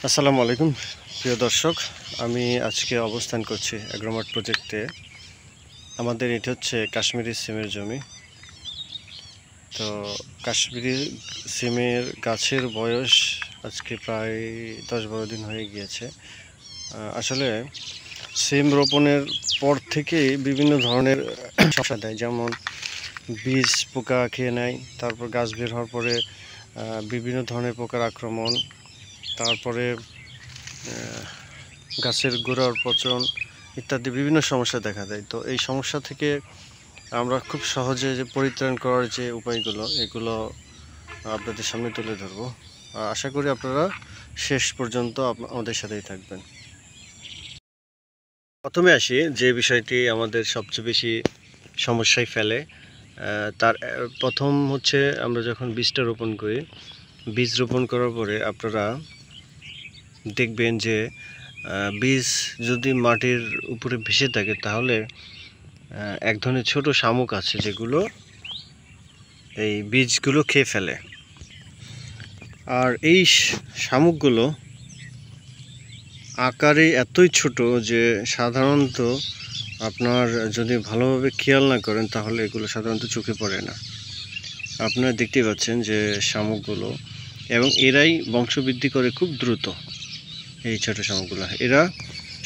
আসসালামু আলাইকুম প্রিয় দর্শক, আমি আজকে অবস্থান করছি অ্যাগ্রোমার্ট প্রজেক্টে। আমাদের এটি হচ্ছে কাশ্মীরি সিমের জমি। তো কাশ্মীরি সিমের গাছের বয়স আজকে প্রায় 10-12 দিন হয়ে গিয়েছে। আসলে সিম রোপণের পর থেকেই বিভিন্ন ধরনের সমস্যা দেয়, যেমন বীজ পোকা খেয়ে নেয়, তারপর গাছ বের হওয়ার পরে বিভিন্ন ধরনের পোকার আক্রমণ, তারপরে গাছের গোড়ার পচন ইত্যাদি বিভিন্ন সমস্যা দেখা দেয়। তো এই সমস্যা থেকে আমরা খুব সহজে যে পরিত্রাণ করার যে উপায়গুলো, এগুলো আপনাদের সামনে তুলে ধরব। আশা করি আপনারা শেষ পর্যন্ত আমাদের সাথেই থাকবেন। প্রথমে আসি যে বিষয়টি আমাদের সবচেয়ে বেশি সমস্যায় ফেলে, তার প্রথম হচ্ছে আমরা যখন বীজটা রোপণ করি, বীজ রোপণ করার পরে আপনারা দেখবেন যে বীজ যদি মাটির উপরে ভেসে থাকে তাহলে এক ধরনের ছোট শামুক আছে যেগুলো এই বীজগুলো খেয়ে ফেলে। আর এই শামুকগুলো আকারে এতই ছোট যে সাধারণত আপনার যদি ভালোভাবে খেয়াল না করেন তাহলে এগুলো সাধারণত চোখে পড়ে না। আপনারা দেখতে পাচ্ছেন যে শামুকগুলো, এবং এরাই বংশবৃদ্ধি করে খুব দ্রুত। এই ছোট শামুকগুলো এরা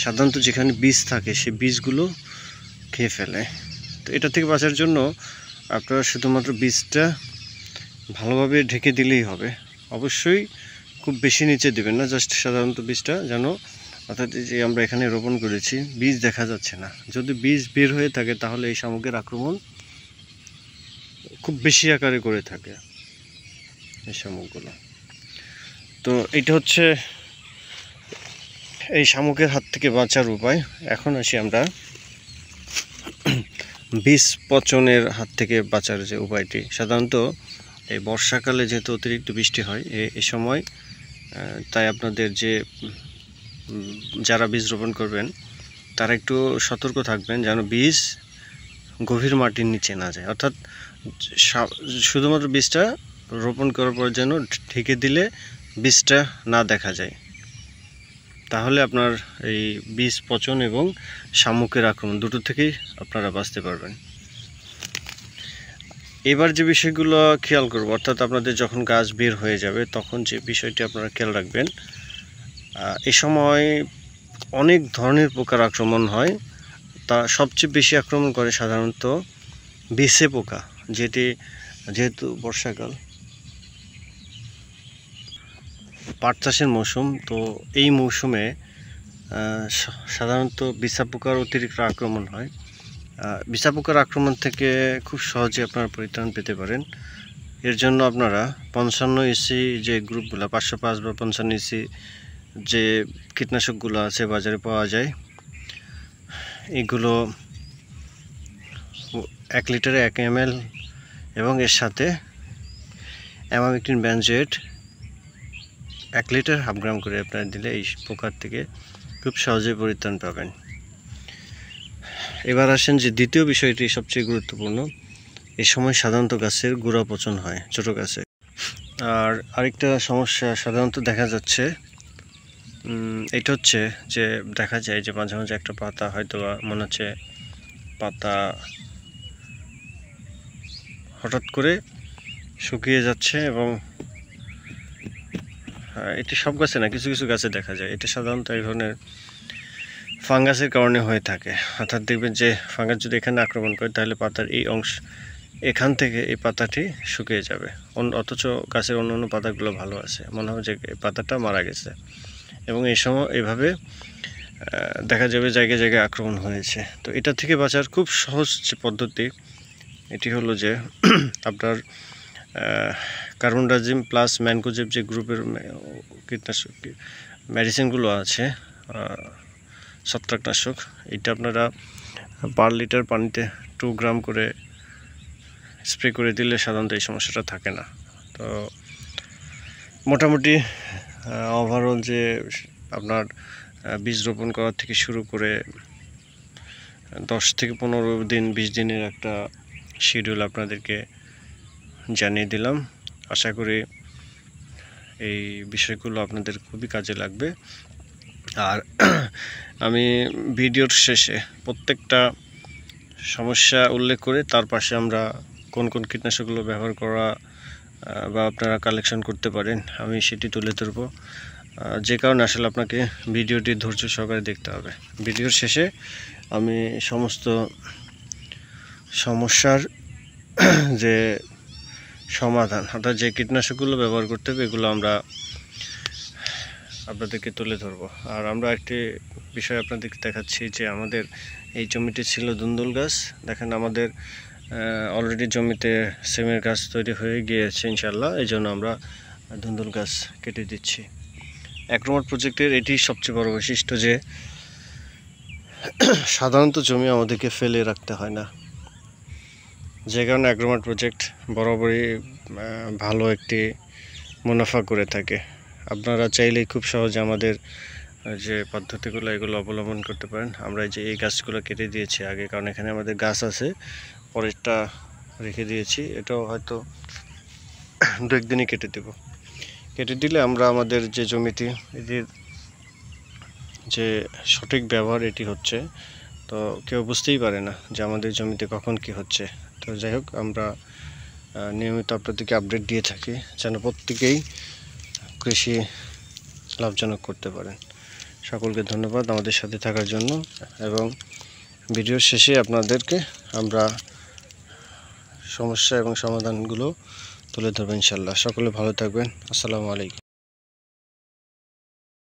সাধারণত যেখানে বীজ থাকে সেই বীজগুলো খেয়ে ফেলে। তো এটা থেকে বাঁচার জন্য আপনারা শুধুমাত্র বীজটা ভালোভাবে ঢেকে দিলেই হবে। অবশ্যই খুব বেশি নিচে দেবেন না, জাস্ট সাধারণত বীজটা যেন, অর্থাৎ যে আমরা এখানে রোপণ করেছি বীজ দেখা যাচ্ছে না। যদি বীজ বের হয়ে থাকে তাহলে এই শামুকের আক্রমণ খুব বেশি আকারে করে থাকে এই শামুকগুলো। তো এটা হচ্ছে এই শামুকের হাত থেকে বাঁচার উপায়। এখন আসি আমরা বীজ পচনের হাত থেকে বাঁচার যে উপায়টি। সাধারণত এই বর্ষাকালে যেহেতু অতিরিক্ত বৃষ্টি হয় এই সময়, তাই আপনাদের যারা বীজ রোপণ করবেন তারা একটু সতর্ক থাকবেন যেন বীজ গভীর মাটির নিচে না যায়। অর্থাৎ শুধুমাত্র বীজটা রোপণ করার পর যেন ঢেকে দিলে বীজটা না দেখা যায়, তাহলে আপনার এই বীজ পচন এবং শামুকের আক্রমণ দুটো থেকেই আপনারা বাঁচতে পারবেন। এবার যে বিষয়গুলো খেয়াল করব, অর্থাৎ আপনাদের যখন গাছ বের হয়ে যাবে তখন যে বিষয়টি আপনারা খেয়াল রাখবেন, এই সময় অনেক ধরনের পোকার আক্রমণ হয়। তা সবচেয়ে বেশি আক্রমণ করে সাধারণত বিছে পোকা, যেহেতু বর্ষাকাল, পাট চাষের মৌসুম। তো এই মৌসুমে সাধারণত বিছা পোকার অতিরিক্ত আক্রমণ হয়। বিছা পোকার আক্রমণ থেকে খুব সহজে আপনারা পরিত্রাণ পেতে পারেন। এর জন্য আপনারা 55 ইসি যে গ্রুপগুলো, 505 বা 55 ইসি যে কীটনাশকগুলো আছে বাজারে পাওয়া যায়, এগুলো 1 লিটারে 1 ml এবং এর সাথে অ্যামামেকটিন বেনজোয়েট 1 লিটার 1/2 গ্রাম করে আপনারা দিলে এই পোকার থেকে খুব সহজে পরিত্রাণ পাবেন। এবার আসেন যে দ্বিতীয় বিষয়টি সবচেয়ে গুরুত্বপূর্ণ। এই সময় সাধারণত গাছের গোড়া পচন হয় ছোট গাছে। আর আরেকটা সমস্যা সাধারণত দেখা যাচ্ছে, এটা হচ্ছে যে দেখা যায় যে মাঝে মাঝে একটা পাতা হয়তো মনে হচ্ছে পাতা হঠাৎ করে শুকিয়ে যাচ্ছে, এবং এটি সব গাছে না, কিছু কিছু গাছে দেখা যায়। এটা সাধারণত এই ধরনের ফাঙ্গাসের কারণে হয়ে থাকে। অর্থাৎ দেখবেন যে ফাঙ্গাস যদি এখানে আক্রমণ করে তাহলে পাতার এই অংশ, এখান থেকে এই পাতাটি শুকিয়ে যাবে, অথচ গাছের অন্য পাতাগুলো ভালো আছে, মনে হবে যে পাতাটা মারা গেছে। এবং এই সময় এভাবে দেখা যাবে জায়গায় জায়গায় আক্রমণ হয়েছে। তো এটা থেকে বাঁচার খুব সহজ যে পদ্ধতি, এটি হলো যে আপনার কার্বনডাজিম প্লাস ম্যানকোজেব যে গ্রুপের কীটনাশক মেডিসিনগুলো আছে, ছত্রাকনাশক, এটা আপনারা পার লিটার পানিতে 2 গ্রাম করে স্প্রে করে দিলে সাধারণত এই সমস্যাটা থাকে না। তো মোটামুটি ওভারঅল যে আপনার বীজ রোপণ করার থেকে শুরু করে 10 থেকে 15 দিন 20 দিনের একটা শিডিউল আপনাদেরকে জানিয়ে দিলাম। আশা করি এই বিষয়গুলো আপনাদের খুবই কাজে লাগবে। আর আমি ভিডিওর শেষে প্রত্যেকটা সমস্যা উল্লেখ করে তার পাশে আমরা কোন কোন কীটনাশকগুলো ব্যবহার করা বা আপনারা কালেকশন করতে পারেন আমি সেটি তুলে ধরব। যে কারণে আসলে আপনাকে ভিডিওটি ধৈর্য সহকারে দেখতে হবে। ভিডিওর শেষে আমি সমস্ত সমস্যার যে সমাধান অর্থাৎ যে কীটনাশকগুলো ব্যবহার করতে হবে এগুলো আমরা আপনাদেরকে তুলে ধরবো। আর আমরা একটি বিষয় আপনাদেরকে দেখাচ্ছি যে আমাদের এই জমিটি ছিল ধুন্দুল গাছ। দেখেন আমাদের অলরেডি জমিতে সিমের গাছ তৈরি হয়ে গিয়েছে ইনশাল্লাহ, এই জন্য আমরা ধুন্দুল গাছ কেটে দিচ্ছি। অ্যাগ্রোমার্ট প্রজেক্টের এটি সবচেয়ে বড় বৈশিষ্ট্য যে সাধারণত জমি আমাদেরকে ফেলে রাখতে হয় না, যে কারণে অ্যাগ্রোমার্ট প্রজেক্ট বরাবরই ভালো একটি মুনাফা করে থাকে। আপনারা চাইলেই খুব সহজে আমাদের যে পদ্ধতিগুলো এগুলো অবলম্বন করতে পারেন। আমরা যে এই গাছগুলো কেটে দিয়েছি আগে, কারণ এখানে আমাদের গাছ আছে, পরেরটা রেখে দিয়েছি, এটাও হয়তো 2-1 দিনই কেটে দেব। কেটে দিলে আমরা আমাদের যে জমিটি এটির যে সঠিক ব্যবহার এটি হচ্ছে, তো কেউ বুঝতেই পারে না যে আমাদের জমিতে কখন কি হচ্ছে। তো যাই হোক, আমরা নিয়মিত আপনাদেরকে আপডেট দিয়ে থাকি যেন প্রত্যেকেই কৃষি লাভজনক করতে পারেন। সকলকে ধন্যবাদ আমাদের সাথে থাকার জন্য, এবং ভিডিওর শেষে আপনাদেরকে আমরা সমস্যা এবং সমাধানগুলো তুলে ধরবো ইনশাল্লাহ। সকলে ভালো থাকবেন। আসসালামু আলাইকুম।